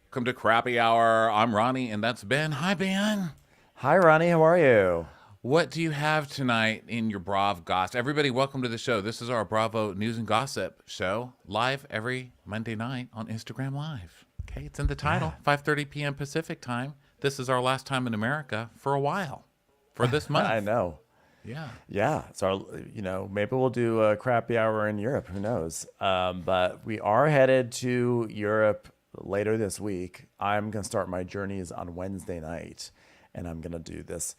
Welcome to Crappy Hour. I'm Ronnie, and that's Ben. Hi, Ben. Hi, Ronnie. How are you? What do you have tonight in your Brav Gossip? Everybody, welcome to the show. This is our Bravo News and Gossip show, live every Monday night on Instagram Live. Okay, it's in the Yeah, title, 5:30 p.m. Pacific time. This is our last time in America for a while, for this I month. know. Yeah. Yeah, so maybe we'll do a crappy hour in Europe. Who knows? But we are headed to Europe later this week. I'm gonna start my journeys on Wednesday night, and I'm gonna do this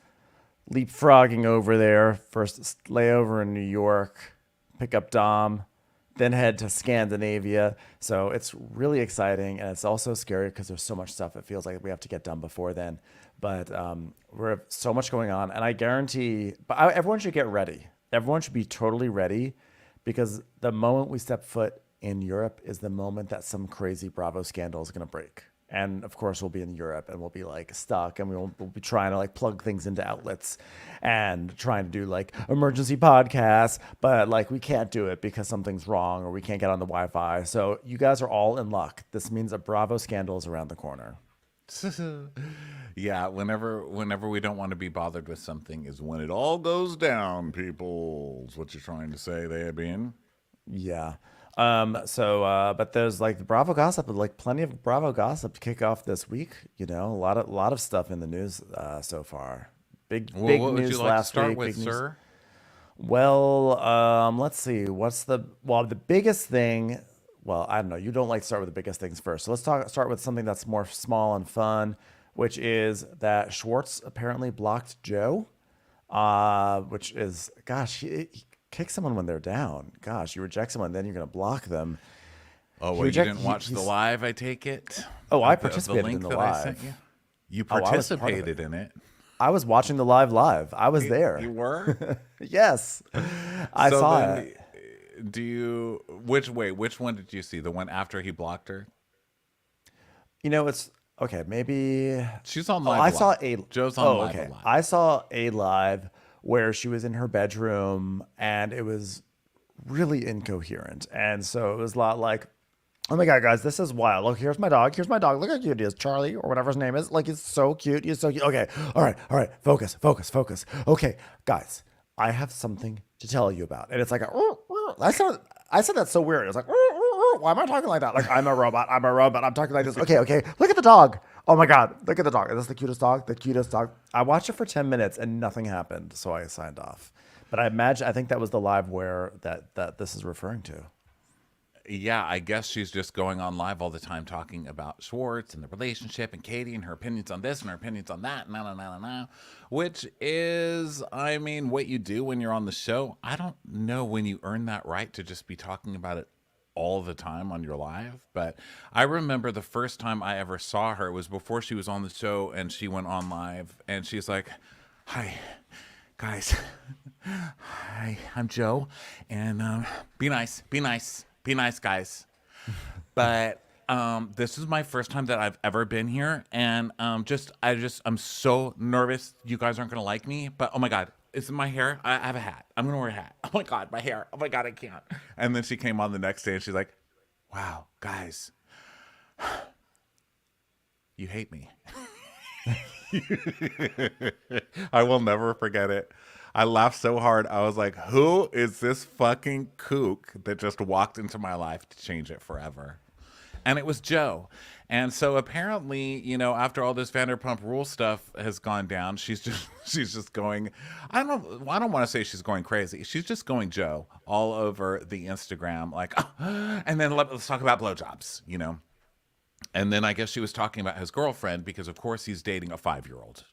leapfrogging over there. First layover in New York, pick up Dom, then head to Scandinavia. So it's really exciting, and it's also scary because there's so much stuff. It feels like we have to get done before then. But we have so much going on, and I guarantee. Everyone should get ready. Everyone should be totally ready, because the moment we step foot in Europe is the moment that some crazy Bravo scandal is going to break. And of course, we'll be in Europe and we'll be like stuck, and we'll be trying to like plug things into outlets and trying to do like emergency podcasts, but like we can't do it because something's wrong or we can't get on the Wi-Fi. So you guys are all in luck. This means a Bravo scandal is around the corner. Yeah, whenever we don't want to be bothered with something is when it all goes down, people. Is what you're trying to say there, Ben? Yeah. But there's like the Bravo gossip, like plenty of Bravo gossip to kick off this week. A lot of stuff in the news so far. Big Well, big what would you news like to last start week. with, Big news. sir? Well, let's see. The biggest thing. Well, I don't know. You don't like to start with the biggest things first. So start with something that's more small and fun, which is that Schwartz apparently blocked Joe. Which is, gosh, he kicks someone when they're down. Gosh, you reject someone, then you're gonna block them. Oh, He well, you reject. didn't watch the He's. live, I take it, Oh, I of the participated in link the that I sent you? live. You Oh, I was part of it. participated in it. I was watching the live. I was You there. were? Yes, I So saw it. then, which one did you see? The one after he blocked her? It's okay. Maybe. She's on Oh, live I a saw lot. a. Joe's on Oh, live a okay. lot. I saw a live where she was in her bedroom and it was really incoherent, and so it was a lot like, "Oh my god, guys, this is wild. Look, here's my dog. Here's my dog. Look how cute he is, Charlie, or whatever his name is. Like, he's so cute. He's so cute. Okay, all right. Focus. Okay, guys, I have something to tell you about." And it's like, I said that so weird. It was like, why am I talking like that? Like, I'm a robot. I'm talking like this. Okay. Look at the dog. Oh my god, look at the dog. Is this the cutest dog? The cutest dog. I watched it for 10 minutes and nothing happened, so I signed off. But I think that was the live where that this is referring to. Yeah, I guess she's just going on live all the time talking about Schwartz and the relationship and Katie and her opinions on this and her opinions on that, which is, I mean, what you do when you're on the show. I don't know when you earn that right to just be talking about it all the time on your live, but I remember the first time I ever saw her was before she was on the show and she went on live and she's like, "Hi, guys. Hi, I'm Joe, and be nice, guys. But this is my first time that I've ever been here, and I'm so nervous. You guys aren't gonna like me, but oh my god, is it my hair? I have a hat. I'm gonna wear a hat. Oh my god, my hair. Oh my god, I can't." And then she came on the next day, and she's like, "Wow, guys, you hate me." I will never forget it. I laughed so hard. I was like, who is this fucking kook that just walked into my life to change it forever? And it was Joe. And so apparently, after all this Vanderpump Rules stuff has gone down, she's just going. I don't want to say she's going crazy. She's just going Joe all over the Instagram, like, and then let's talk about blowjobs. And then I guess she was talking about his girlfriend because, of course, he's dating a 5-year-old,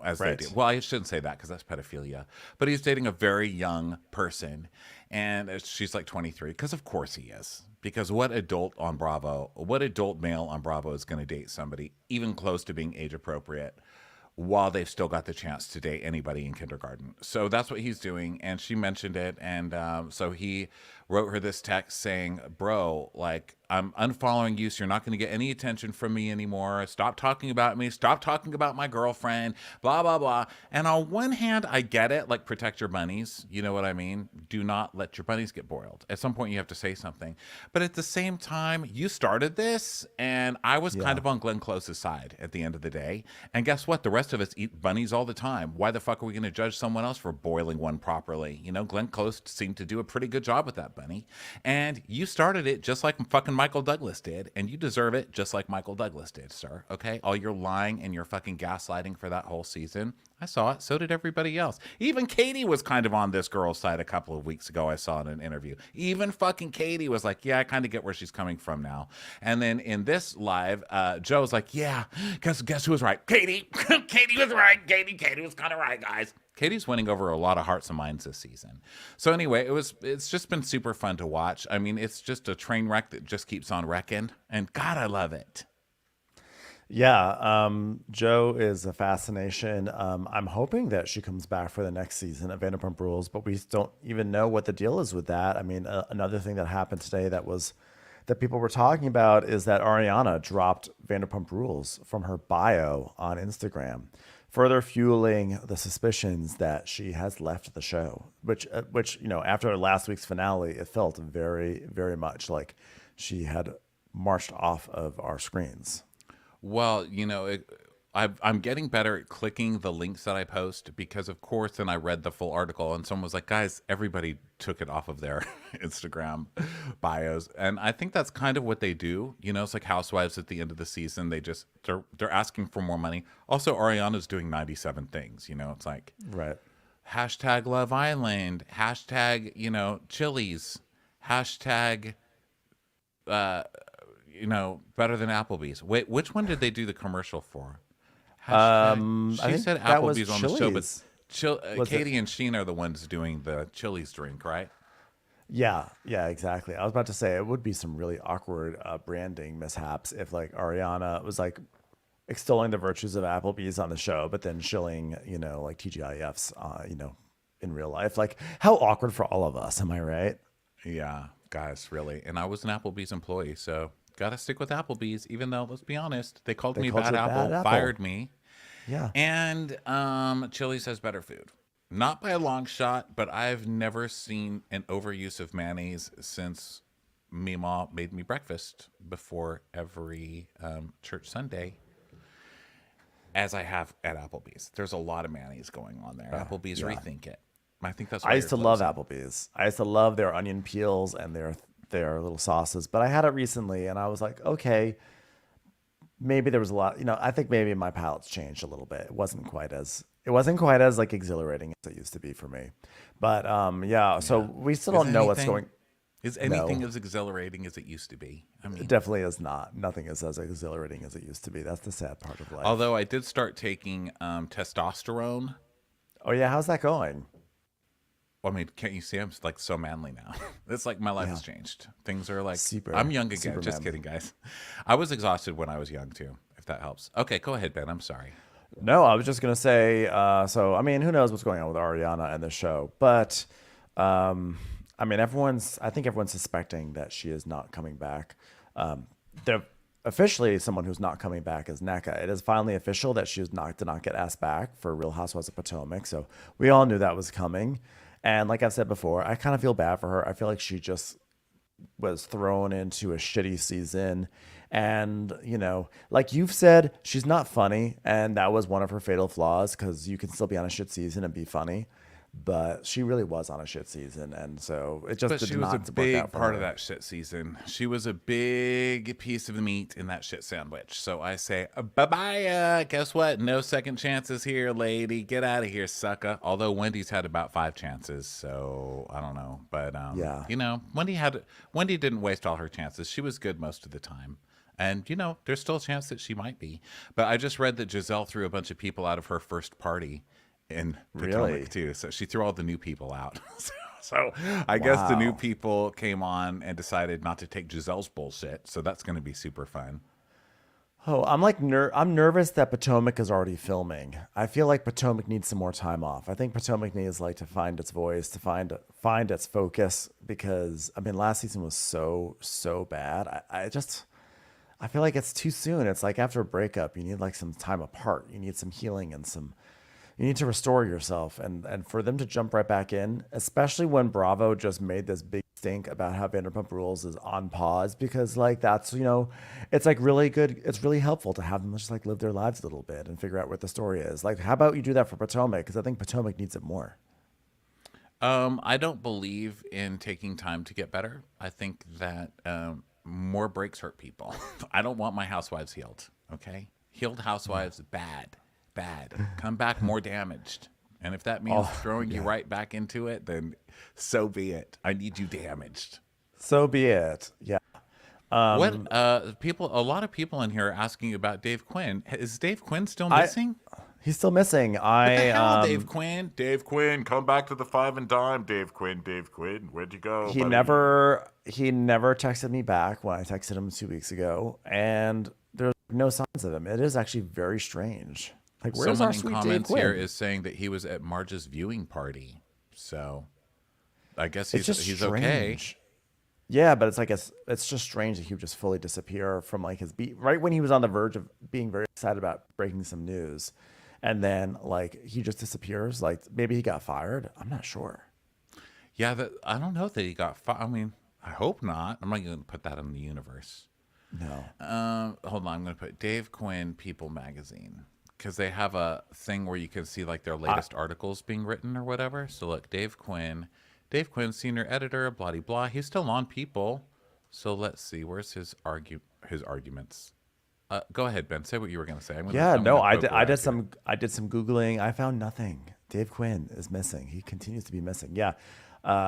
as they do. Right. Well, I shouldn't say that because that's pedophilia. But he's dating a very young person. And she's like 23 because, of course, he is. Because what adult male on Bravo is going to date somebody even close to being age appropriate while they've still got the chance to date anybody in kindergarten? So that's what he's doing. And she mentioned it. And so he wrote her this text saying, "Bro, like, I'm unfollowing you, so you're not going to get any attention from me anymore. Stop talking about me. Stop talking about my girlfriend, blah, blah, blah. And on one hand, I get it, like protect your bunnies. You know what I mean? Do not let your bunnies get boiled. At some point, you have to say something. But at the same time, you started this, and I was kind of on Glenn Close's side at the end of the day. And guess what? The rest of us eat bunnies all the time. Why the fuck are we going to judge someone else for boiling one properly? You know, Glenn Close seemed to do a pretty good job with that bunny. And you started it just like fucking Michael Douglas did. And you deserve it just like Michael Douglas did, sir. Okay? All your lying and your fucking gaslighting for that whole season. I saw it. So did everybody else. Even Katie was kind of on this girl's side a couple of weeks ago. I saw in an interview. Even fucking Katie was like, yeah, I kind of get where she's coming from now. And then in this live, Joe's like, yeah, guess who was right? Katie. Katie was right. Katie was kind of right, guys. Katie's winning over a lot of hearts and minds this season. So anyway, it's just been super fun to watch. I mean, it's just a train wreck that just keeps on wrecking. And God, I love it. Yeah, Joe is a fascination. I'm hoping that she comes back for the next season of Vanderpump Rules, but we don't even know what the deal is with that. I mean, another thing that happened today that people were talking about is that Ariana dropped Vanderpump Rules from her bio on Instagram, further fueling the suspicions that she has left the show. Which after last week's finale, it felt very, very much like she had marched off of our screens. Well, I'm getting better at clicking the links that I post because, of course, then I read the full article and someone was like, guys, everybody took it off of their Instagram bios. And I think that's kind of what they do. It's like Housewives at the end of the season. They're asking for more money. Also, Ariana's doing 97 things. It's like right. Hashtag Love Island, hashtag, Chili's, hashtag, better than Applebee's. Wait, which one did they do the commercial for? She said Applebee's on the show, but Katie and Sheen are the ones doing the Chili's drink, right? Yeah, exactly. I was about to say it would be some really awkward branding mishaps if like Ariana was like extolling the virtues of Applebee's on the show, but then shilling, like TGIFs, in real life. Like how awkward for all of us. Am I right? Yeah, guys, really. And I was an Applebee's employee, so got to stick with Applebee's, even though, let's be honest, they called me bad apple, fired me. Yeah. And Chili's has better food. Not by a long shot, but I've never seen an overuse of mayonnaise since Meemaw made me breakfast before every church Sunday, as I have at Applebee's. There's a lot of mayonnaise going on there. Applebee's, rethink it. I think that's why I used to love Applebee's. I used to love their onion peels and their little sauces, but I had it recently and I was like, okay, maybe there was a lot, I think maybe my palate's changed a little bit. It wasn't quite as like exhilarating as it used to be for me. But so we still don't know what's going. Is anything as exhilarating as it used to be? I mean, it definitely is not. Nothing is as exhilarating as it used to be. That's the sad part of life. Although I did start taking testosterone. Oh yeah, how's that going? I mean, can't you see I'm like so manly now? It's like my life has changed. Things are like super, I'm young again. super Just manly. kidding, guys. I was exhausted when I was young too, if that helps. Okay, go ahead, Ben. I'm sorry. No, I was just gonna say. So I mean, who knows what's going on with Ariana and the show? But I mean, I think everyone's suspecting that she is not coming back. Officially, someone who's not coming back is NECA. It is finally official that she did not get asked back for Real Housewives of Potomac. So we all knew that was coming. And like I've said before, I kind of feel bad for her. I feel like she just was thrown into a shitty season. And, like you've said, she's not funny. And that was one of her fatal flaws because you can still be on a shit season and be funny. But she really was on a shit season. And so it just did not work out for her. She was a big part of that shit season. She was a big piece of the meat in that shit sandwich. So I say, bye-bye. Guess what? No second chances here, lady. Get out of here, sucker. Although Wendy's had about 5 chances. So I don't know. But, Wendy didn't waste all her chances. She was good most of the time. And, there's still a chance that she might be. But I just read that Giselle threw a bunch of people out of her first party in Potomac too. So she threw all the new people out. So I guess the new people came on and decided not to take Giselle's bullshit. So that's going to be super fun. Oh, I'm nervous that Potomac is already filming. I feel like Potomac needs some more time off. I think Potomac needs like to find its voice, to find its focus because I mean last season was so bad. I feel like it's too soon. It's like after a breakup, you need like some time apart. You need some healing and some you need to restore yourself and for them to jump right back in, especially when Bravo just made this big stink about how Vanderpump Rules is on pause because like that's it's like really good. It's really helpful to have them just like live their lives a little bit and figure out what the story is. Like, how about you do that for Potomac? Because I think Potomac needs it more. I don't believe in taking time to get better. I think that more breaks hurt people. I don't want my housewives healed. Okay, healed housewives bad, bad. Come back more damaged. And if that means throwing you right back into it, then so be it. I need you damaged. So be it. Yeah. What people? A lot of people in here are asking about Dave Quinn. Is Dave Quinn still missing? He's still missing. What the hell, Dave Quinn? Dave Quinn, come back to the five and dime. Dave Quinn, Dave Quinn, where'd you go? He buddy? never texted me back when I texted him 2 weeks ago, and there's no signs of him. It is actually very strange. Like, where's Someone our in sweet Dave comments Quinn? here is saying that he was at Marge's viewing party. So I guess It's just he's okay. strange. Yeah, but it's just strange that he would just fully disappear from like his beat right when he was on the verge of being very excited about breaking some news, and then like he just disappears. Like maybe he got fired. I'm not sure. Yeah, I don't know that he got fired. I mean, I hope not. I'm not going to put that in the universe. No. Hold on. I'm going to put Dave Quinn People Magazine because they have a thing where you can see like their latest articles being written or whatever. So look, Dave Quinn, senior editor, blah blah blah. He's still on People. So let's see. Where's his arguments? Go ahead, Ben. Say what you were going to say. I did some Googling. I found nothing. Dave Quinn is missing. He continues to be missing. Yeah.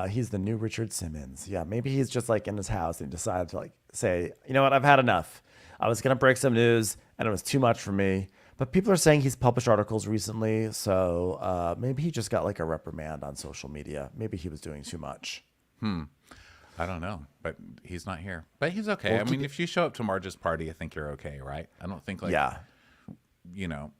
He's the new Richard Simmons. Yeah, maybe he's just like in his house and decided to like say, you know what, I've had enough. I was gonna break some news and it was too much for me. But people are saying he's published articles recently, so maybe he just got like a reprimand on social media. Maybe he was doing too much. I don't know, but he's not here. But he's okay. I mean, if you show up to Marge's party, I think you're okay, right? I don't think like you know,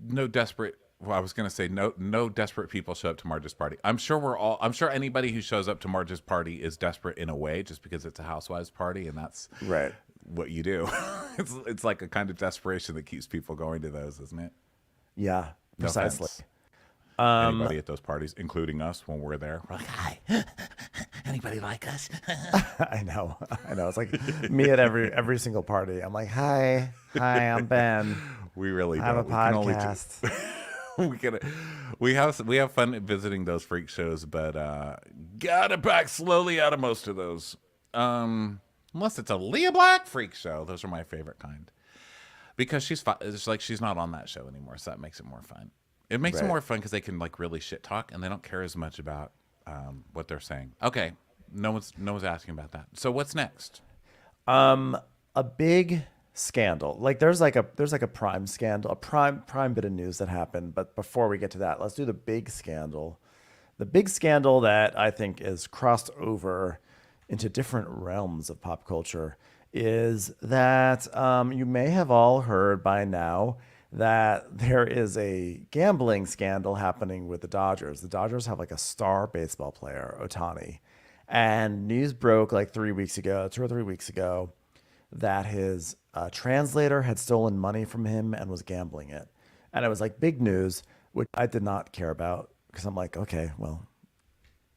no desperate. Well, I was going to say no desperate people show up to Marge's party. I'm sure anybody who shows up to Marge's party is desperate in a way just because it's a housewives party and that's Right. what you do. It's like a kind of desperation that keeps people going to those, isn't it? Yeah, No precisely. offense. Anybody at those parties, including us when we're there, we're like, hi, anybody like us? I know. It's like me at every single party. I'm like, hi, I'm Ben. We really I have a don't. We can only podcast. we have fun visiting those freak shows, but gotta back slowly out of most of those. Unless it's a Leah Black freak show, those are my favorite kind because it's like she's not on that show anymore, so that makes it more fun. It makes it more fun because they can like really shit talk and they don't care as much about what they're saying. Okay, no one's asking about that. So what's next? A big scandal. Like there's like a prime scandal, a prime bit of news that happened. But before we get to that, let's do the big scandal. The big scandal that I think is crossed over into different realms of pop culture is that you may have all heard by now that there is a gambling scandal happening with the Dodgers. The Dodgers have like a star baseball player, Ohtani, and news broke like 2 or 3 weeks ago, that his translator had stolen money from him and was gambling it. And it was like big news, which I did not care about because I'm like, okay, well,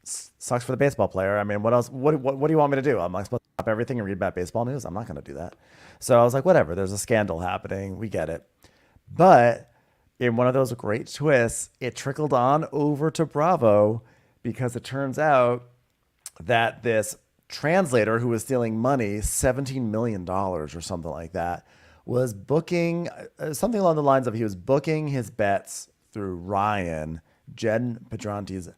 sucks for the baseball player. I mean, what else? What do you want me to do? I'm like supposed to stop everything and read about baseball news? I'm not going to do that. So I was like, whatever. There's a scandal happening. We get it. But in one of those great twists, it trickled on over to Bravo because it turns out that this translator who was stealing money, $17 million or something like that, was booking something along the lines of he was booking his bets through Ryan, Jen Pedrante's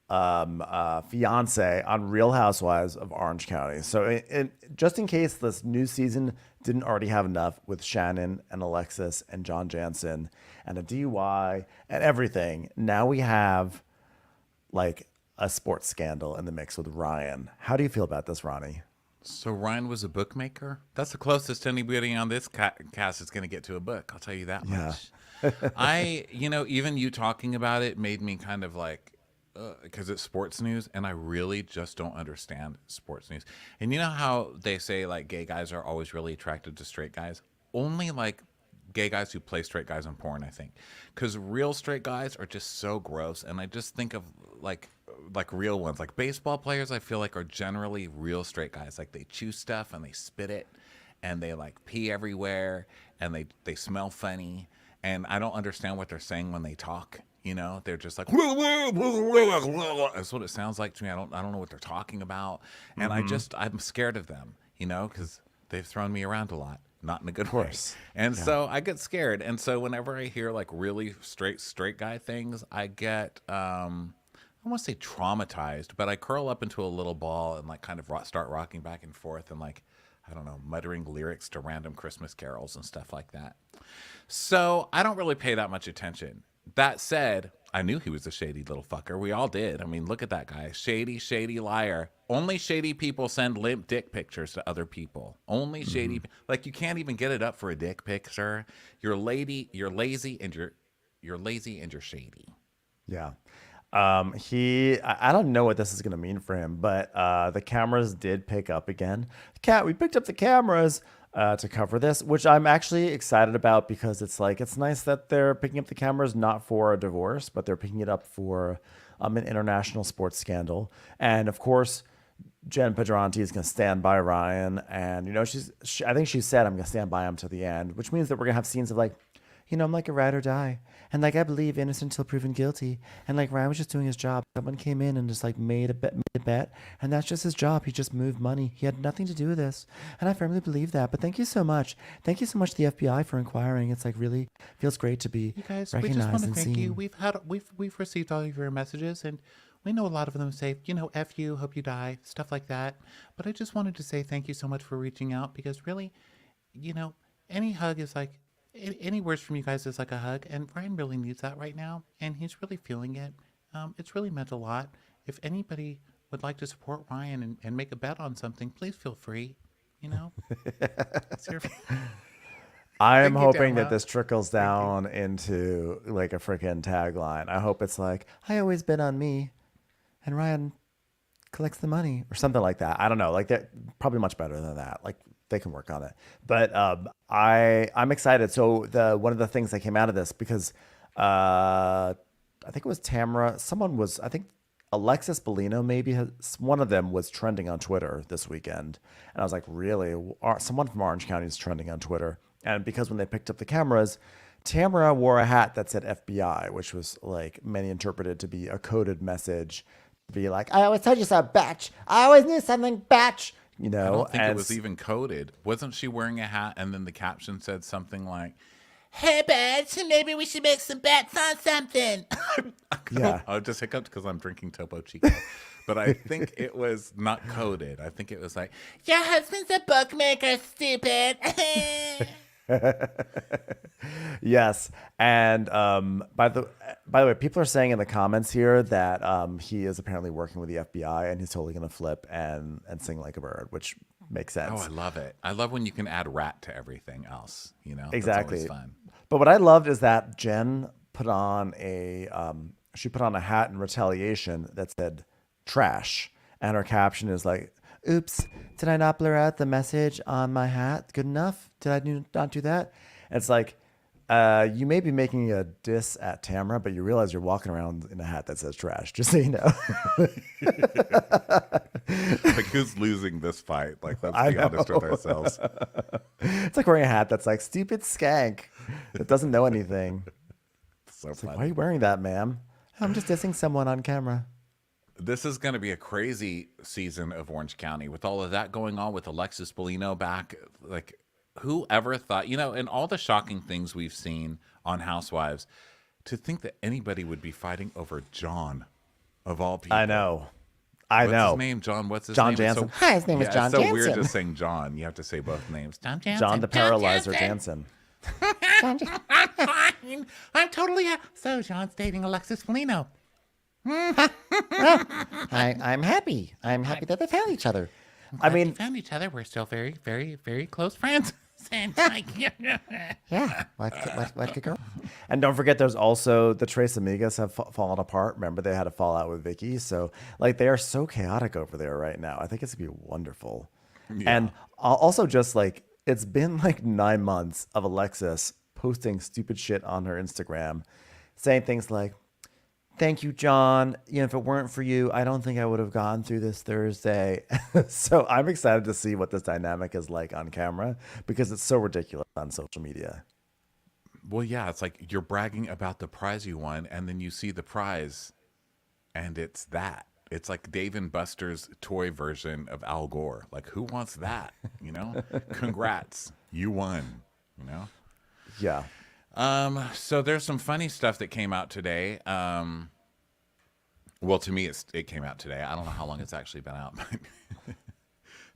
fiance, on Real Housewives of Orange County. So just in case this new season didn't already have enough with Shannon and Alexis and John Jansen and a DUI and everything, now we have like a sports scandal in the mix with Ryan. How do you feel about this, Ronnie? So Ryan was a bookmaker? That's the closest anybody on this cast is going to get to a book. I'll tell you that Yeah. much. Even you talking about it made me kind of like, because it's sports news, and I really just don't understand sports news. And you know how they say like gay guys are always really attracted to straight guys? Only like gay guys who play straight guys in porn, I think, because real straight guys are just so gross. And I just think of like real ones, like baseball players. I feel like are generally real straight guys. Like they chew stuff and they spit it, and they like pee everywhere, and they smell funny. And I don't understand what they're saying when they talk. They're just like that's what it sounds like to me. I don't know what they're talking about, and I'm scared of them. Because they've thrown me around a lot, not in a good way. And so I get scared. And so whenever I hear like really straight guy things, I get I want to say traumatized, but I curl up into a little ball and like kind of start rocking back and forth and like, I don't know, muttering lyrics to random Christmas carols and stuff like that. So I don't really pay that much attention. That said, I knew he was a shady little fucker. We all did. I mean, look at that guy. Shady liar. Only shady people send limp dick pictures to other people. Only shady. Like, you can't even get it up for a dick pic, sir. You're lazy, and you're shady. Yeah. I don't know what this is going to mean for him, but the cameras did pick up again. We picked up the cameras to cover this, which I'm actually excited about because it's nice that they're picking up the cameras not for a divorce, but they're picking it up for an international sports scandal. And of course, Jen Pedranti is going to stand by Ryan, and I think she said I'm going to stand by him to the end, which means that we're going to have scenes of like, I'm like a ride or die. And like, I believe innocent until proven guilty. And like, Ryan was just doing his job. Someone came in and just like made a bet. And that's just his job. He just moved money. He had nothing to do with this. And I firmly believe that. But thank you so much. Thank you so much to the FBI for inquiring. It's like really feels great to be You guys, recognized we just want to and thank seen. you. We've received all of your messages, and we know a lot of them say, F you, hope you die, stuff like that. But I just wanted to say thank you so much for reaching out, because really, any hug is like, any words from you guys is like a hug, and Ryan really needs that right now, and he's really feeling it. It's really meant a lot. If anybody would like to support Ryan and make a bet on something, please feel free. It's your... I am hoping that this trickles down into like a freaking tagline. I hope it's like, I always bet on me, and Ryan collects the money, or something like that. I don't know. Like, they're probably much better than that. Like, they can work on it. But I'm excited. So one of the things that came out of this, because I think it was Tamara, I think Alexis Bellino one of them was trending on Twitter this weekend. And I was like, really? Someone from Orange County is trending on Twitter. And because when they picked up the cameras, Tamara wore a hat that said FBI, which was like many interpreted to be a coded message. To be like, I always told you so, batch. I always knew something, batch. I don't think it was even coded. Wasn't she wearing a hat and then the caption said something like, "Hey, Bets, maybe we should make some bets on something." Yeah. I just hiccuped because I'm drinking Topo Chico. But I think it was not coded. I think it was like, "Your husband's a bookmaker, stupid." Yes. And by the way, people are saying in the comments here that he is apparently working with the FBI, and he's totally going to flip and sing like a bird, which makes sense. Oh, I love it. I love when you can add rat to everything else. Exactly. That's always fun. But what I loved is that Jen put on a hat in retaliation that said trash, and her caption is like, "Oops, did I not blur out the message on my hat good enough? Did I not do that?" And it's like, you may be making a diss at Tamara, but you realize you're walking around in a hat that says trash, just so you know. Like, who's losing this fight? Like, let's be honest with ourselves. It's like wearing a hat that's like, stupid skank that doesn't know anything. So It's funny. like, why are you wearing that, ma'am? I'm just dissing someone on camera. This is going to be a crazy season of Orange County with all of that going on, with Alexis Bellino back. Like, who ever thought, and all the shocking things we've seen on Housewives, to think that anybody would be fighting over John, of all people. I know. What's his name? John, what's his John name? Jansen. Hi, his name is John It's so Jansen. weird just saying John. You have to say both names. John Jansen. John the Paralyzer Jansen. I'm totally... So John's dating Alexis Bellino. I'm happy. I'm happy that they found each other. I mean, found each other. We're still very, very, very close friends. And like, yeah, what could go? And don't forget, there's also the Tres Amigas have fallen apart. Remember, they had a fallout with Vicky. So, like, they are so chaotic over there right now. I think it's gonna be wonderful. And also, just like it's been like 9 months of Alexis posting stupid shit on her Instagram, saying things like, "Thank you, John. If it weren't for you, I don't think I would have gone through this Thursday." So I'm excited to see what this dynamic is like on camera because it's so ridiculous on social media. well, yeah, it's like you're bragging about the prize you won, and then you see the prize, and it's that. It's like Dave and Buster's toy version of Al Gore. Like, who wants that? Congrats, you won. You know. Yeah. So there's some funny stuff that came out today. Well, to me, it came out today. I don't know how long it's actually been out. But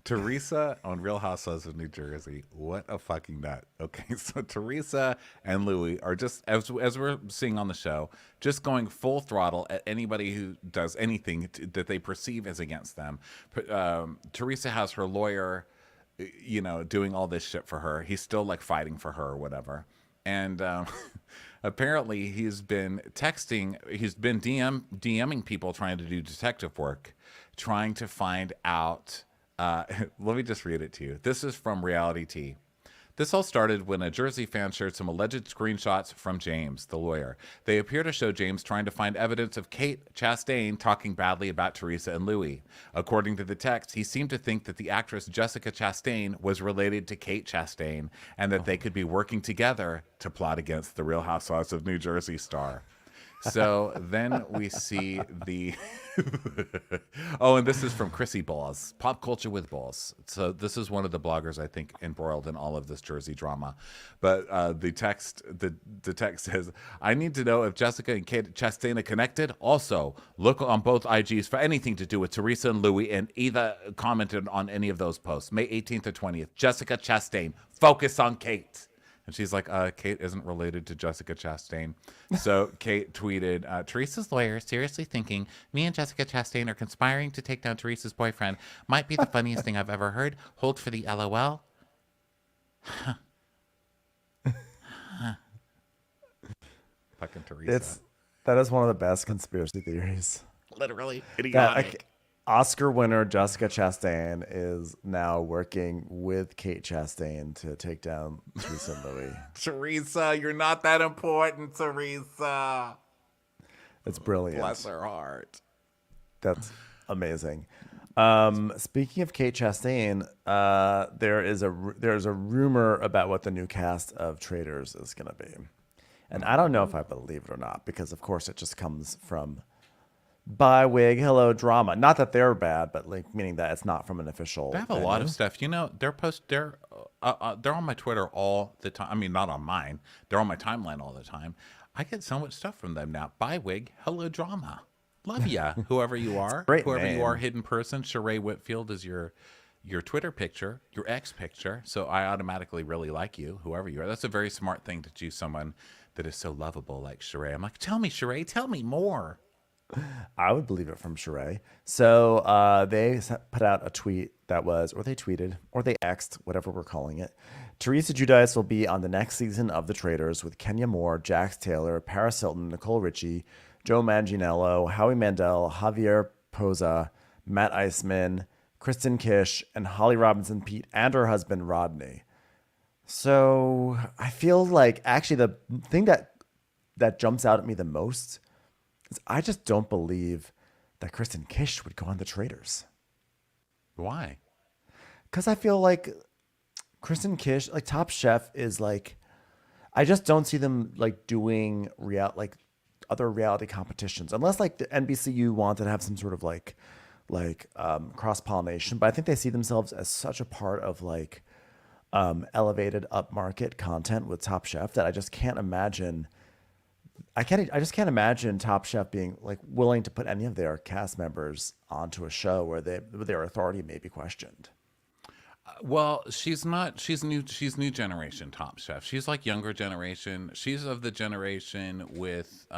Teresa on Real Housewives of New Jersey. What a fucking nut. Okay, so Teresa and Louis are just, as we're seeing on the show, just going full throttle at anybody who does anything that they perceive as against them. Teresa has her lawyer, doing all this shit for her. He's still like fighting for her or whatever. And apparently he's been DMing people trying to do detective work, trying to find out. Let me just read it to you. This is from Reality T. This all started when a Jersey fan shared some alleged screenshots from James, the lawyer. They appear to show James trying to find evidence of Kate Chastain talking badly about Teresa and Louis. According to the text, he seemed to think that the actress Jessica Chastain was related to Kate Chastain and that they could be working together to plot against the Real Housewives of New Jersey star. So then we see the oh, and this is from Chrissy Balls, Pop Culture with Balls. So this is one of the bloggers I think embroiled in all of this Jersey drama. But the text says, "I need to know if Jessica and Kate Chastain are connected. Also, look on both IGs for anything to do with Teresa and Louis, and either commented on any of those posts. May 18th or 20th. Jessica Chastain. Focus on Kate." And she's like, Kate isn't related to Jessica Chastain. So Kate tweeted, Teresa's lawyer seriously thinking me and Jessica Chastain are conspiring to take down Teresa's boyfriend. Might be the funniest thing I've ever heard. Hold for the LOL. Fucking Teresa. That is one of the best conspiracy theories. Literally That, idiotic. like, Oscar winner Jessica Chastain is now working with Kate Chastain to take down Teresa and Louis. Teresa, you're not that important, Teresa. It's brilliant. Bless her heart. That's amazing. Speaking of Kate Chastain, there's a rumor about what the new cast of Traitors is going to be. And I don't know if I believe it or not, because of course it just comes from Bywig, Hello Drama. Not that they're bad, but like meaning that it's not from an official. They have a lot of stuff. They're on my Twitter all the time. I mean, not on mine. They're on my timeline all the time. I get so much stuff from them now. Bywig, Hello Drama. Love ya, whoever you are. Whoever name. you are, hidden person. Sheree Whitfield is your Twitter picture, your ex picture. So I automatically really like you, whoever you are. That's a very smart thing to choose someone that is so lovable like Sheree. I'm like, tell me, Sheree, tell me more. I would believe it from Sheree. So they put out a tweet that was, or they tweeted, or they X'd, whatever we're calling it. Teresa Giudice will be on the next season of The Traitors with Kenya Moore, Jax Taylor, Paris Hilton, Nicole Richie, Joe Manganiello, Howie Mandel, Javier Poza, Matt Eisman, Kristen Kish, and Holly Robinson Pete and her husband Rodney. So I feel like actually the thing that jumps out at me the most is I just don't believe that Kristen Kish would go on The Traitors. Why? Because I feel like Kristen Kish, like Top Chef, is like, I just don't see them like doing other reality competitions unless like the NBCU wanted to have some sort of like cross pollination. But I think they see themselves as such a part of like elevated upmarket content with Top Chef that I just can't imagine. I just can't imagine Top Chef being like willing to put any of their cast members onto a show where their authority may be questioned. Well, she's not. She's new generation Top Chef. She's like younger generation. She's of the generation with,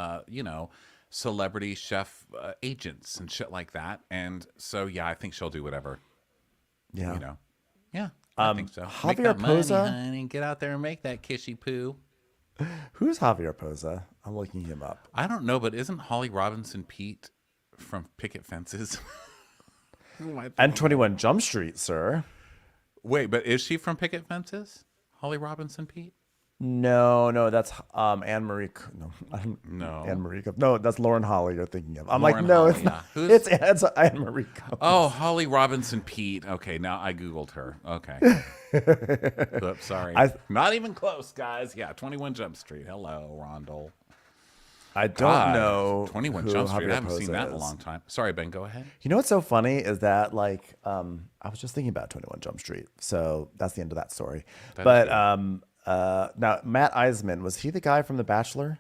celebrity chef agents and shit like that. And so, yeah, I think she'll do whatever. Yeah. You know. Yeah, I think so. Make Javier that money, Poza? honey. Get out there and make that kissy poo. Who's Javier Poza? I'm looking him up. I don't know, but isn't Holly Robinson Pete from Picket Fences? And 21 Jump Street, sir. Wait, but is she from Picket Fences? Holly Robinson Pete? No, that's Anne Marie. No, No. Anne Marie. No, that's Lauren Holly you're thinking of. I'm Lauren like, no, Holly, it's not. yeah. It's Anne Marie. Oh, Holly Robinson Pete. Okay, now I Googled her. Okay. Oops, sorry. Not even close, guys. Yeah, 21 Jump Street. Hello, Rondell. I don't know 21 who Jump Street. Javier I haven't seen Poza that in a is. long time. Sorry, Ben, go ahead. You know what's so funny is that like I was just thinking about 21 Jump Street, so that's the end of that story. But now Matt Eisman, was he the guy from The Bachelor?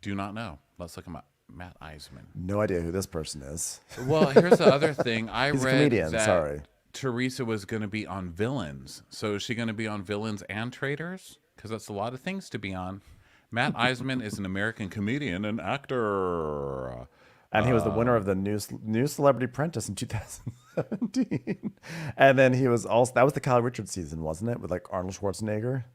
Do not know. Let's look him up. Matt Eisman. No idea who this person is. Well, here's the other thing. I He's a read comedian, that sorry. Teresa was going to be on Villains. So is she going to be on Villains and Traitors? Because that's a lot of things to be on. Matt Eisman is an American comedian and actor. And he was the winner of the new Celebrity Apprentice in 2017. And then he was also, that was the Kyle Richards season, wasn't it? With like Arnold Schwarzenegger.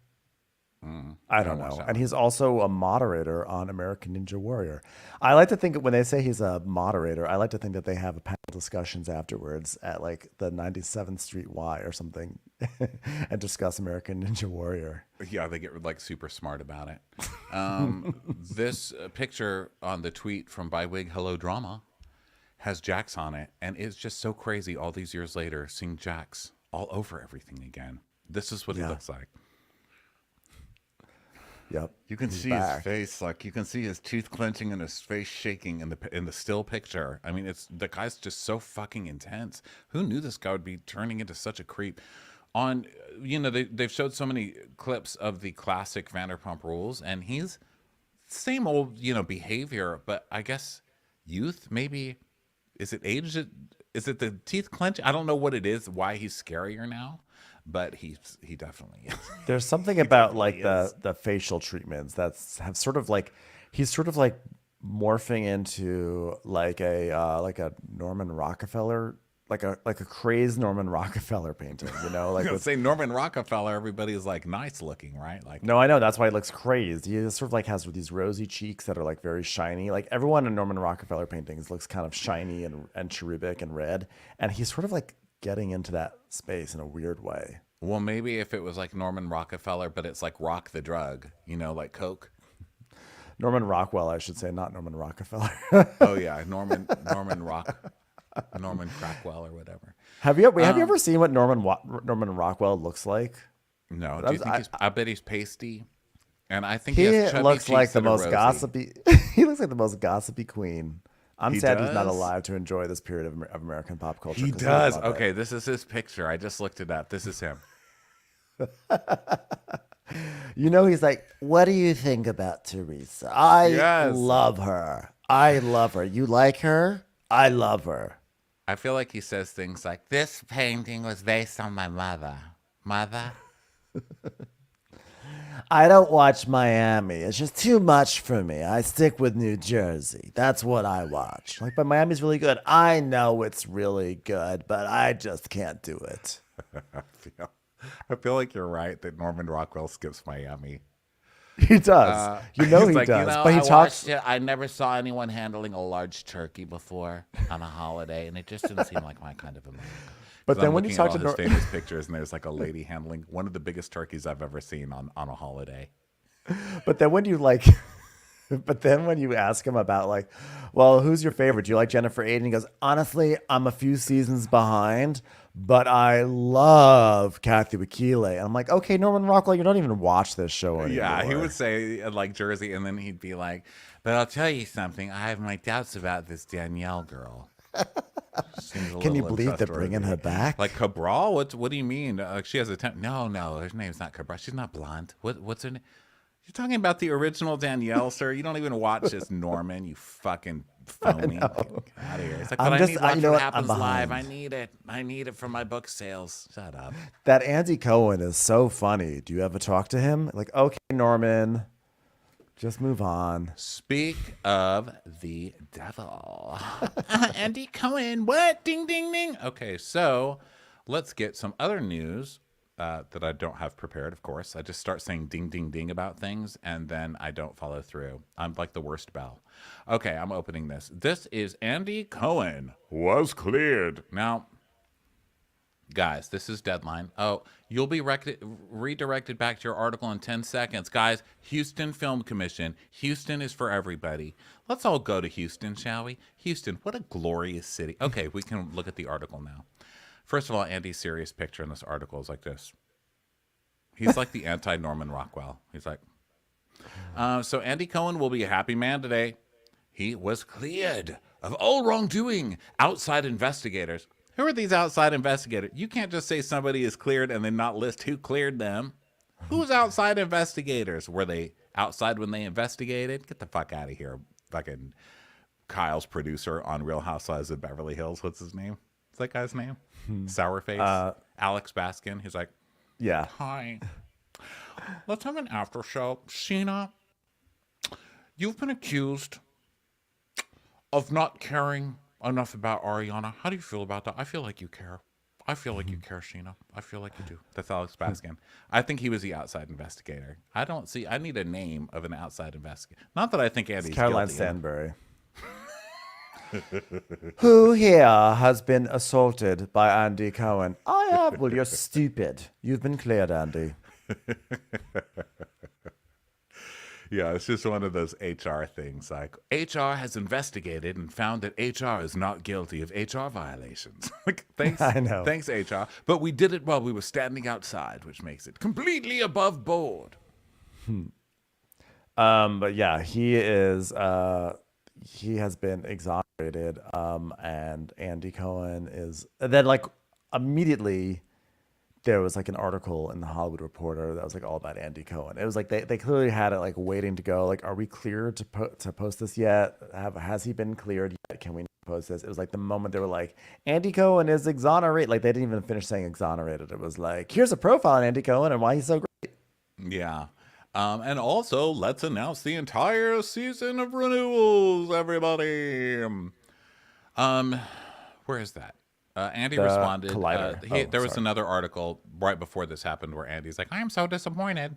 I don't know. And he's also a moderator on American Ninja Warrior. I like to think when they say he's a moderator, I like to think that they have a panel discussions afterwards at like the 97th Street Y or something and discuss American Ninja Warrior. Yeah, they get like super smart about it. This picture on the tweet from Bywig Hello Drama has Jax on it. And it's just so crazy all these years later seeing Jax all over everything again. This is what he looks like. Yep. You can see his face, like you can see his teeth clenching and his face shaking in the still picture. I mean, the guy's just so fucking intense. Who knew this guy would be turning into such a creep? On, they've showed so many clips of the classic Vanderpump Rules, and he's same old, behavior, but I guess youth, maybe. Is it age? Is it the teeth clenching? I don't know what it is. Why he's scarier now. But he definitely is. There's something about like the facial treatments that's have sort of like he's sort of like morphing into like a Norman Rockefeller, like a crazed Norman Rockefeller painting, like say Norman Rockefeller, everybody is like nice looking, right? Like no, I know that's why he looks crazed. He sort of like has these rosy cheeks that are like very shiny. Like everyone in Norman Rockefeller paintings looks kind of shiny and cherubic and red, and he's sort of like getting into that space in a weird way. Well, maybe if it was like Norman Rockefeller, but it's like rock the drug, like Coke. Norman Rockwell, I should say, not Norman Rockefeller. Oh yeah, Norman Crackwell or whatever. Have you ever seen what Norman Rockwell looks like? No. Do you think I bet he's pasty, and I think he has chubby looks like cheeks the that are most rosy. gossipy. He looks like the most gossipy queen. I'm sad he's not alive to enjoy this period of American pop culture. He does. Okay, this is his picture. I just looked it up. This is him. He's like, what do you think about Teresa? I love her. I love her. You like her? I love her. I feel like he says things like, this painting was based on my mother. Mother? I don't watch Miami. It's just too much for me. I stick with New Jersey. That's what I watch. Like, but Miami's really good. I know it's really good, but I just can't do it. I feel like you're right that Norman Rockwell skips Miami. He does. He does. But he talks. I never saw anyone handling a large turkey before on a holiday, and it just didn't seem like my kind of America. But then when you talk to his famous pictures, and there's like a lady handling one of the biggest turkeys I've ever seen on a holiday. But then when you when you ask him about like, well, who's your favorite? Do you like Jennifer Aiden? He goes, honestly, I'm a few seasons behind, but I love Kathy Wakile. And I'm like, okay, Norman Rockwell, you don't even watch this show anymore. Yeah, he would say like Jersey, and then he'd be like, but I'll tell you something. I have my doubts about this Danielle girl. Can you believe they're bringing her back? Like Cabral? What do you mean? She has a temp. No, her name's not Cabral. She's not blonde. What's her name? You're talking about the original Danielle, sir. You don't even watch this Norman. You fucking phony. Get out of here. It's like, but I need Watch What Happens Live. I need it. I need it for my book sales. Shut up. That Andy Cohen is so funny. Do you ever talk to him? Like, okay, Norman. Just move on. Speak of the devil. Andy Cohen. What? Ding, ding, ding. Okay, so let's get some other news that I don't have prepared, of course. I just start saying ding, ding, ding about things, and then I don't follow through. I'm like the worst bell. Okay, I'm opening this. This is Andy Cohen was cleared. Now, guys, this is deadline. Oh, you'll be redirected back to your article in 10 seconds. Guys, Houston Film Commission. Houston is for everybody. Let's all go to Houston, shall we? Houston, what a glorious city. Okay, we can look at the article now. First of all, Andy's serious picture in this article is like this. He's like the anti-Norman Rockwell. He's like, so Andy Cohen will be a happy man today. He was cleared of all wrongdoing. Outside investigators. Who are these outside investigators? You can't just say somebody is cleared and then not list who cleared them. Who's outside investigators? Were they outside when they investigated? Get the fuck out of here. Fucking Kyle's producer on Real Housewives of Beverly Hills. What's his name? What's that guy's name? Sourface. Alex Baskin. He's like, yeah. Hi. Let's have an after show. Sheena, you've been accused of not caring enough about Ariana. How do you feel about that? I feel like you care. I feel like you care, Sheena. I feel like you do. That's Alex Baskin. I think he was the outside investigator. I need a name of an outside investigator. Not that I think Andy's Caroline guilty. Stanbury. Who here has been assaulted by Andy Cohen? I have. Well, you're stupid. You've been cleared, Andy. Yeah, it's just one of those HR things. Like, HR has investigated and found that HR is not guilty of HR violations. Like, thanks, I know. Thanks, HR. But we did it while we were standing outside, which makes it completely above board. But yeah, he is. He has been exonerated. And Andy Cohen is. And then, like, immediately, there was like an article in the Hollywood Reporter that was like all about Andy Cohen. It was like they clearly had it like waiting to go. Like, are we cleared to post this yet? Has he been cleared yet? Can we post this? It was like the moment they were like, Andy Cohen is exonerated. Like, they didn't even finish saying exonerated. It was like, here's a profile on Andy Cohen and why he's so great. Yeah. And also, let's announce the entire season of Renewals, everybody. Where is that? Andy responded. Collider. There was another article right before this happened where Andy's like, I am so disappointed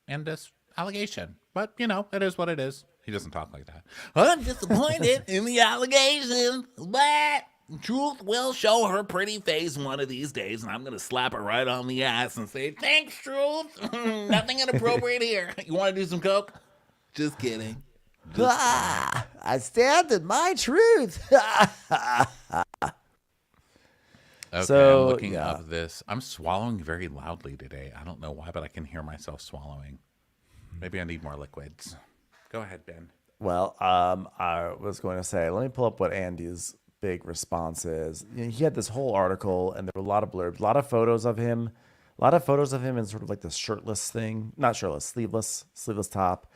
in this allegation. But, you know, it is what it is. He doesn't talk like that. I'm disappointed in the allegation, but truth will show her pretty face one of these days, and I'm going to slap her right on the ass and say, thanks, Truth. Nothing inappropriate here. You want to do some coke? Just kidding. I stand in my truth. Okay, So, I'm looking yeah. up this. I'm swallowing very loudly today. I don't know why, but I can hear myself swallowing. Maybe I need more liquids. Go ahead, Ben. Well, I was going to say, let me pull up what Andy's big response is. You know, he had this whole article, and there were a lot of blurbs, a lot of photos of him in sort of like this shirtless thing, not shirtless, sleeveless top.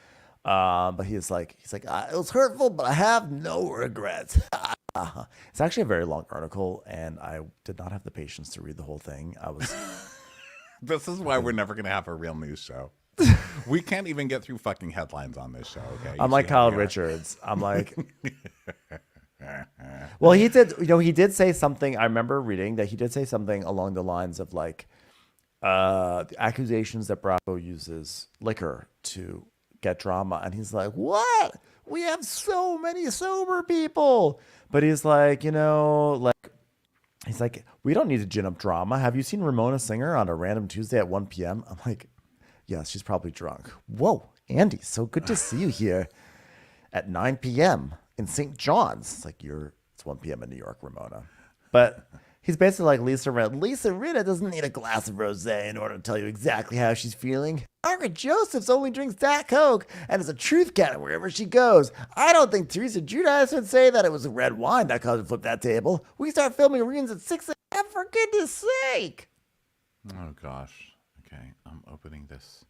But he's like, it was hurtful, but I have no regrets. It's actually a very long article, and I did not have the patience to read the whole thing. This is why we're never going to have a real news show. We can't even get through fucking headlines on this show, okay? I'm like Kyle Richards. I'm like, well, he did say something. I remember reading that he did say something along the lines of like, the accusations that Bravo uses liquor to get drama. And he's like, what? We have so many sober people. But he's like, he's like, we don't need to gin up drama. Have you seen Ramona Singer on a random Tuesday at 1 p.m.? I'm like, yes, she's probably drunk. Whoa, Andy, so good to see you here at 9 p.m. in St. John's. It's like, it's 1 p.m. in New York, Ramona. But he's basically like Lisa Rinna. Lisa Rinna doesn't need a glass of rosé in order to tell you exactly how she's feeling. Margaret Josephs only drinks Diet Coke and is a truth getter wherever she goes. I don't think Teresa Giudice would say that it was red wine that caused her to flip that table. We start filming reunions at 6 a.m. for goodness sake. Oh, gosh. Okay, I'm opening this.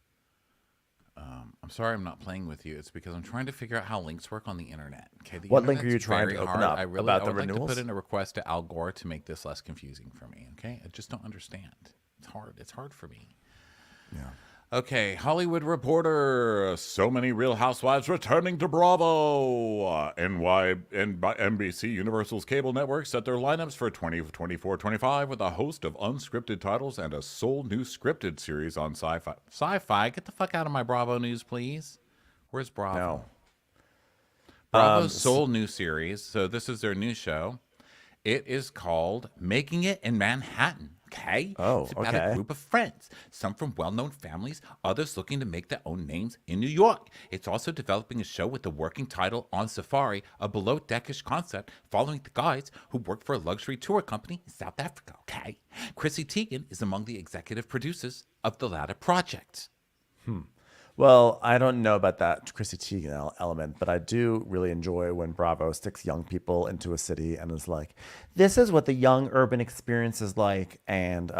I'm sorry I'm not playing with you. It's because I'm trying to figure out how links work on the internet. Okay, What link are you trying to open up? I About the would like renewals? to put in a request to Al Gore to make this less confusing for me. Okay, I just don't understand. It's hard. It's hard for me. Yeah. Okay, Hollywood Reporter. So many Real Housewives returning to Bravo. NBC Universal's cable network set their lineups for 2024-25 with a host of unscripted titles and a sole new scripted series on Sci-Fi. Sci-Fi, get the fuck out of my Bravo news, please. Where's Bravo? No. Bravo's sole new series. So this is their new show. It is called Making It in Manhattan. Okay. Oh, it's about okay. a group of friends, some from well-known families, others looking to make their own names in New York. It's also developing a show with the working title On Safari, a below-deckish concept following the guys who work for a luxury tour company in South Africa. Okay. Chrissy Teigen is among the executive producers of the latter project. Well, I don't know about that Chrissy Teigen element, but I do really enjoy when Bravo sticks young people into a city and is like, this is what the young urban experience is like. And,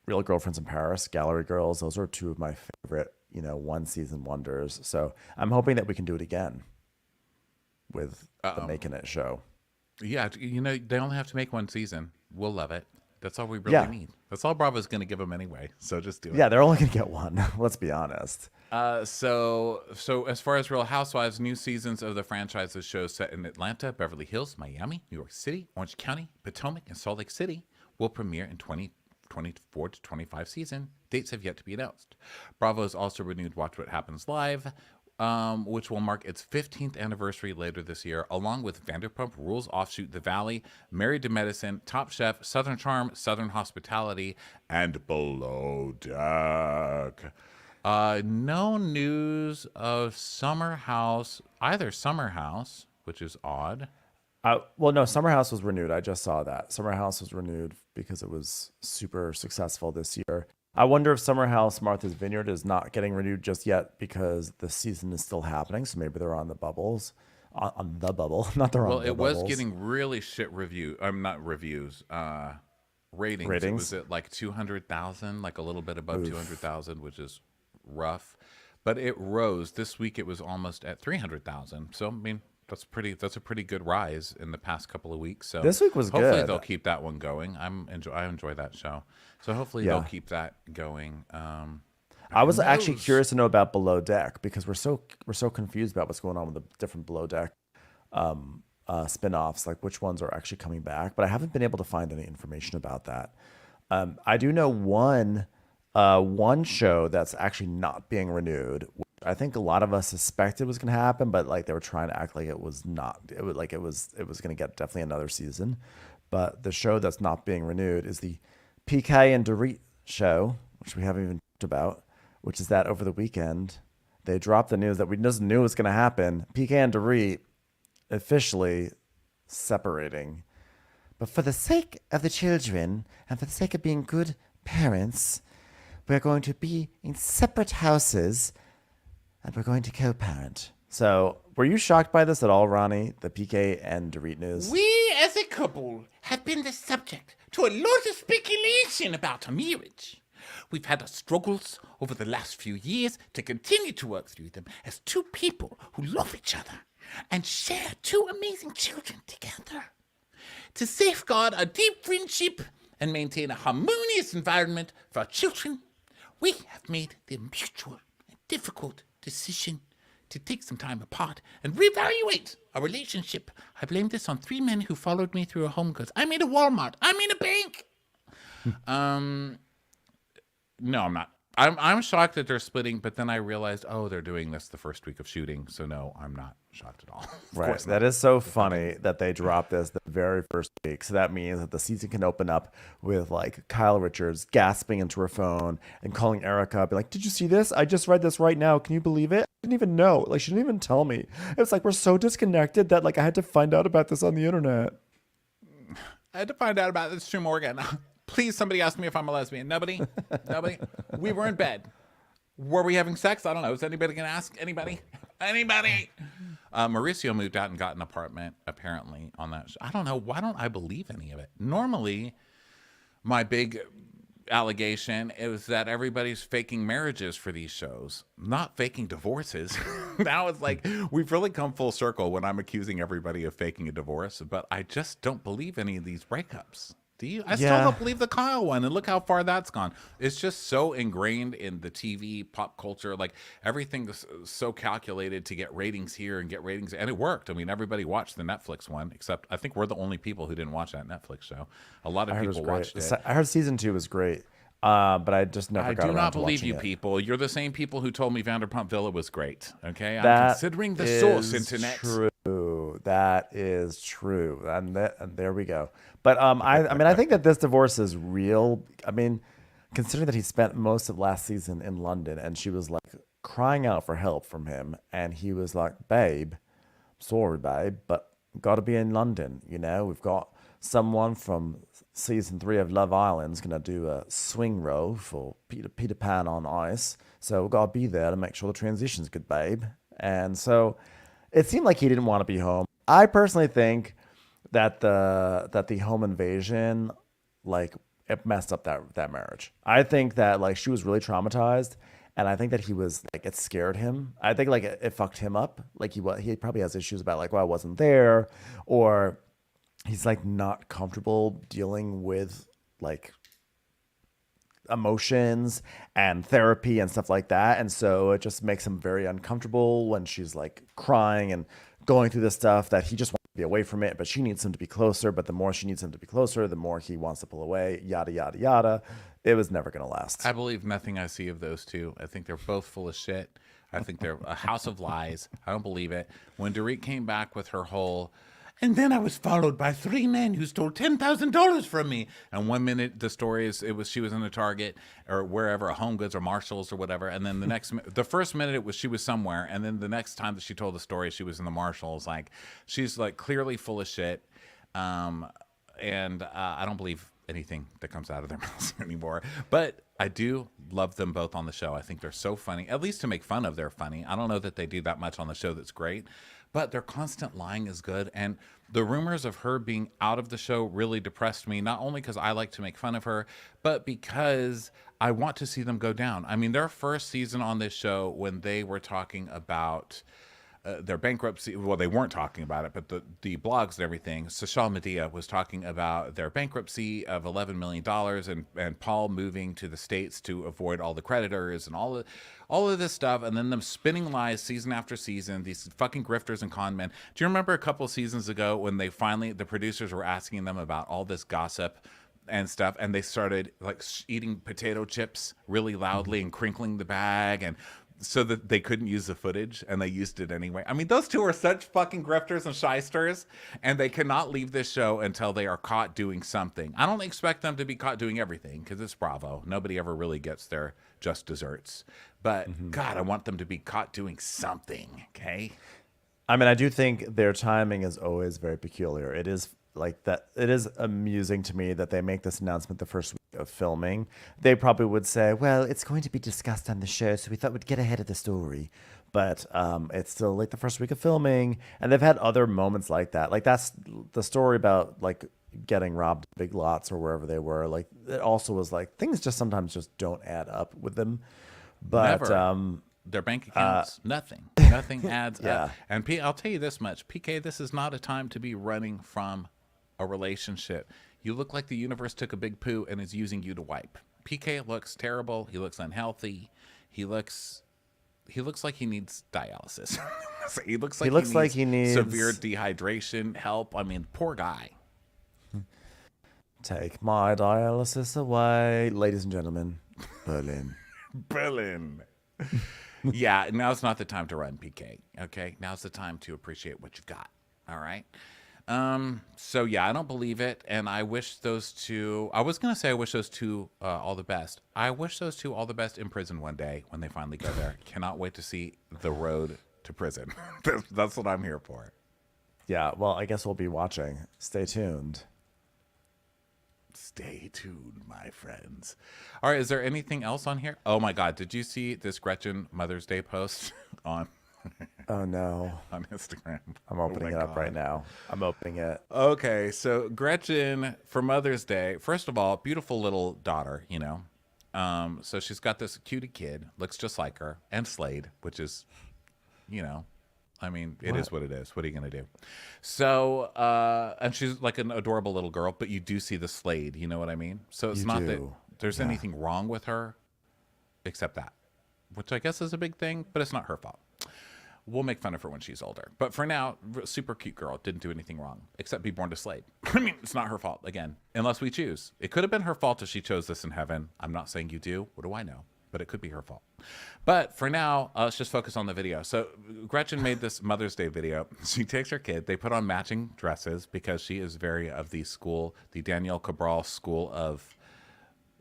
Real Girlfriends in Paris, Gallery Girls, those are two of my favorite, one season wonders. So I'm hoping that we can do it again with the Making It show. Yeah, they only have to make one season. We'll love it. That's all we really need. That's all Bravo's going to give them anyway. So just do it. Yeah, they're only going to get one. Let's be honest. So as far as Real Housewives, new seasons of the franchise's shows set in Atlanta, Beverly Hills, Miami, New York City, Orange County, Potomac, and Salt Lake City will premiere in 2024 to 25 season. Dates have yet to be announced. Bravo has also renewed Watch What Happens Live, which will mark its 15th anniversary later this year, along with Vanderpump Rules offshoot The Valley, Married to Medicine, Top Chef, Southern Charm, Southern Hospitality, and Below Deck. No news of Summer House, either Summer House, which is odd. No, Summer House was renewed. I just saw that. Summer House was renewed because it was super successful this year. I wonder if Summer House Martha's Vineyard is not getting renewed just yet because the season is still happening. So maybe they're on the bubbles, on the bubble, not the wrong. Well, it was bubbles. getting really shit not reviews, ratings. It was at like 200,000, like a little bit above 200,000, which is rough. But it rose this week. It was almost at 300,000. So I mean, that's a pretty good rise in the past couple of weeks. So this week was hopefully good. They'll keep that one going. I enjoy that show. So hopefully they'll keep that going. I was actually curious to know about Below Deck because we're so confused about what's going on with the different Below Deck spinoffs, like which ones are actually coming back. But I haven't been able to find any information about that. I do know one show that's actually not being renewed. I think a lot of us suspected was going to happen, but like they were trying to act like it was not. It was going to get definitely another season. But the show that's not being renewed is the PK and Dorit show, which we haven't even talked about, which is that over the weekend they dropped the news that we just knew was going to happen. PK and Dorit officially separating. But for the sake of the children and for the sake of being good parents, we're going to be in separate houses and we're going to co-parent. So were you shocked by this at all, Ronnie, the PK and Dorit news? We as a couple have been the subject to a lot of speculation about our marriage. We've had our struggles over the last few years to continue to work through them as two people who love each other and share two amazing children together. To safeguard our deep friendship and maintain a harmonious environment for our children, we have made the mutual and difficult decision to take some time apart and reevaluate our relationship. I blame this on 3 men who followed me through a home goods. I'm in a Walmart. I'm in a bank. No, I'm not. I'm shocked that they're splitting, but then I realized, they're doing this the first week of shooting. So no, I'm not shocked at all. Right. That is so funny that they dropped this the very first week. So that means that the season can open up with like Kyle Richards gasping into her phone and calling Erica, be like, "Did you see this? I just read this right now. Can you believe it? I didn't even know. Like, she didn't even tell me." It's like we're so disconnected that like I had to find out about this on the internet. I had to find out about this through Morgan. Please, somebody ask me if I'm a lesbian. Nobody? Nobody? We were in bed. Were we having sex? I don't know. Is anybody going to ask? Anybody? Anybody? Mauricio moved out and got an apartment, apparently, on that show. I don't know. Why don't I believe any of it? Normally, my big allegation is that everybody's faking marriages for these shows, not faking divorces. Now it's like we've really come full circle when I'm accusing everybody of faking a divorce, but I just don't believe any of these breakups. Do you? I still Yeah. don't believe the Kyle one, and look how far that's gone. It's just so ingrained in the TV pop culture. Like everything is so calculated to get ratings here and get ratings, and it worked. I mean, everybody watched the Netflix one, except I think we're the only people who didn't watch that Netflix show. A lot of I heard it was people great. watched it. I heard season 2 was great, but I just never I got do around not to believe watching you it. people. You're the same people who told me Vanderpump Villa was great. Okay, I'm That considering the source, is internet. true. That is true, and there we go. But I mean, I think that this divorce is real. I mean, considering that he spent most of last season in London, and she was like crying out for help from him, and he was like, "Babe, sorry, babe, but got to be in London. You know, we've got someone from season 3 of Love Island's gonna do a swing row for Peter Pan on ice, so we've got to be there to make sure the transition's good, babe." And so it seemed like he didn't want to be home. I personally think that the home invasion, like, it messed up that marriage. I think that like she was really traumatized, and I think that he was like, it scared him. I think like it fucked him up. Like he probably has issues about like, well, I wasn't there, or he's like not comfortable dealing with like emotions and therapy and stuff like that. And so it just makes him very uncomfortable when she's like crying and going through this stuff that he just wants to be away from it, but she needs him to be closer. But the more she needs him to be closer, the more he wants to pull away, yada, yada, yada. It was never going to last. I believe nothing I see of those two. I think they're both full of shit. I think they're a house of lies. I don't believe it. When Dorit came back with her whole, and then I was followed by 3 men who stole $10,000 from me. And 1 minute the story is she was in a Target or wherever, a Home Goods or Marshalls or whatever. And then the first minute it was she was somewhere, and then the next time that she told the story, she was in the Marshalls. Like she's like clearly full of shit. And I don't believe anything that comes out of their mouths anymore. But I do love them both on the show. I think they're so funny. At least to make fun of, they're funny. I don't know that they do that much on the show that's great, but their constant lying is good. And the rumors of her being out of the show really depressed me, not only because I like to make fun of her, but because I want to see them go down. I mean, their first season on this show, when they were talking about their bankruptcy, well, they weren't talking about it, but the blogs and everything, Social Medea was talking about their bankruptcy of $11 million and Paul moving to the States to avoid all the creditors and all of this stuff, and then them spinning lies season after season, these fucking grifters and con men. Do you remember a couple seasons ago when they finally, the producers were asking them about all this gossip and stuff, and they started like eating potato chips really loudly and crinkling the bag, and so that they couldn't use the footage, and they used it anyway. I mean, those two are such fucking grifters and shysters, and they cannot leave this show until they are caught doing something. I don't expect them to be caught doing everything, because it's Bravo. Nobody ever really gets their just desserts. But God, I want them to be caught doing something, okay? I mean, I do think their timing is always very peculiar. It is like that. It is amusing to me that they make this announcement the first week of filming. They probably would say, well, it's going to be discussed on the show, so we thought we'd get ahead of the story. But it's still like the first week of filming, and they've had other moments like that. Like that's the story about like getting robbed at Big Lots or wherever they were. Like it also was like things just sometimes just don't add up with them. But Never. Their bank accounts, nothing adds up. And I'll tell you this much, PK, this is not a time to be running from a relationship. You look like the universe took a big poo and is using you to wipe. PK looks terrible. He looks unhealthy. He looks like he needs dialysis. He looks like he needs severe dehydration help. I mean, poor guy. Take my dialysis away, ladies and gentlemen. Berlin. Berlin. Yeah, now's not the time to run, PK. Okay, now's the time to appreciate what you've got. All right. So yeah, I don't believe it, and I wish those two. I was gonna say I wish those two all the best. I wish those two all the best in prison one day when they finally go there. Cannot wait to see the road to prison. That's what I'm here for. Yeah. Well, I guess we'll be watching. Stay tuned. Stay tuned, my friends. All right, is there anything else on here? Oh my God, did you see this Gretchen Mother's Day post on Oh no. on Instagram? I'm opening it up right now. I'm opening it. Okay, so Gretchen for Mother's Day, first of all, beautiful little daughter, you know. So she's got this cutie kid, looks just like her, and Slade, which is, you know, I mean, it is what it is. What are you going to do? So, and she's like an adorable little girl, but you do see the Slade. You know what I mean? So it's not that there's anything wrong with her except that, which I guess is a big thing, but it's not her fault. We'll make fun of her when she's older. But for now, super cute girl. Didn't do anything wrong except be born to Slade. I mean, it's not her fault, again, unless we choose. It could have been her fault if she chose this in heaven. I'm not saying you do. What do I know? But it could be her fault. But for now, let's just focus on the video. So Gretchen made this Mother's Day video. She takes her kid. They put on matching dresses because she is very of the school, the Danielle Cabral school of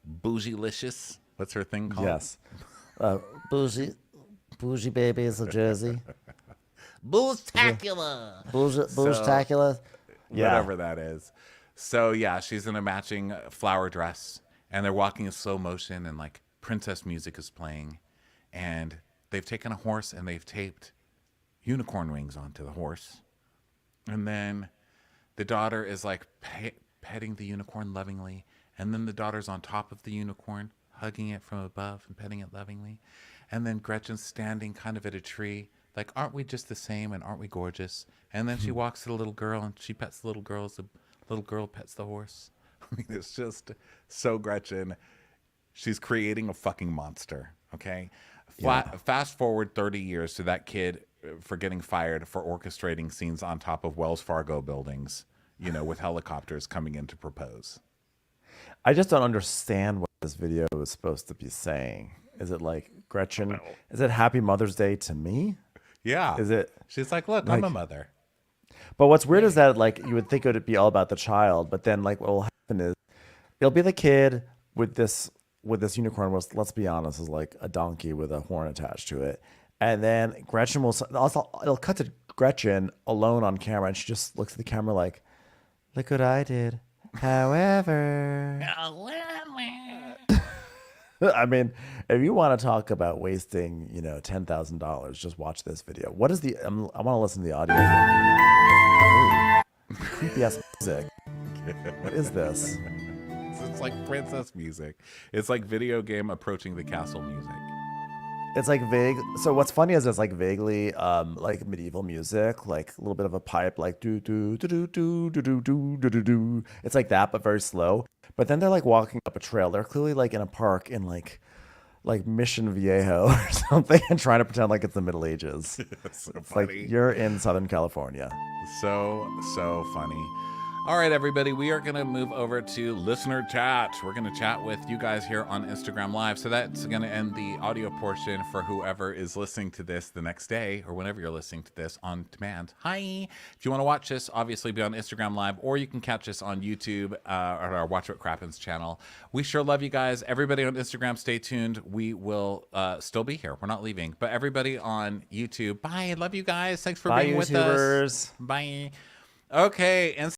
bougie-licious. What's her thing called? Yes. Bougie baby is a jersey. Booze-tacular. Bouge-tacular. Yeah. Whatever that is. So yeah, she's in a matching flower dress, and they're walking in slow motion, and like princess music is playing, and they've taken a horse and they've taped unicorn wings onto the horse, and then the daughter is like petting the unicorn lovingly, and then the daughter's on top of the unicorn, hugging it from above and petting it lovingly, and then Gretchen's standing kind of at a tree, like, aren't we just the same and aren't we gorgeous? And then she walks to the little girl and she pets the little girl as the little girl pets the horse. I mean, it's just so Gretchen. She's creating a fucking monster, okay? Fast forward 30 years to that kid for getting fired for orchestrating scenes on top of Wells Fargo buildings, you know, with helicopters coming in to propose. I just don't understand what this video is supposed to be saying. Is it like, Gretchen, is it Happy Mother's Day to me? Yeah. Is it? She's like, look, I'm a mother. But what's weird is that, like, you would think it would be all about the child, but then, like, what will happen is it'll be the kid with this unicorn, was, let's be honest, is like a donkey with a horn attached to it. And then Gretchen will also, it'll cut to Gretchen alone on camera, and she just looks at the camera like, look what I did. However. I mean, if you want to talk about wasting, you know, $10,000, just watch this video. What is the, I want to listen to the audio. Creepy ass music. What is this? It's like princess music. It's like video game approaching the castle music. It's like vague. So what's funny is it's like vaguely like medieval music, like a little bit of a pipe, like do do do do do do do do do do do. It's like that, but very slow. But then they're like walking up a trail. They're clearly like in a park in like Mission Viejo or something, and trying to pretend like it's the Middle Ages. It's so It's funny. like you're in Southern California. So funny. All right, everybody, we are going to move over to listener chat. We're going to chat with you guys here on Instagram Live. So that's going to end the audio portion for whoever is listening to this the next day or whenever you're listening to this on demand. Hi. If you want to watch this, obviously be on Instagram Live, or you can catch us on YouTube or our Watch What Crappens channel. We sure love you guys. Everybody on Instagram, stay tuned. We will still be here. We're not leaving. But everybody on YouTube, bye. Love you guys. Thanks for being with us. YouTubers. Bye. Okay. And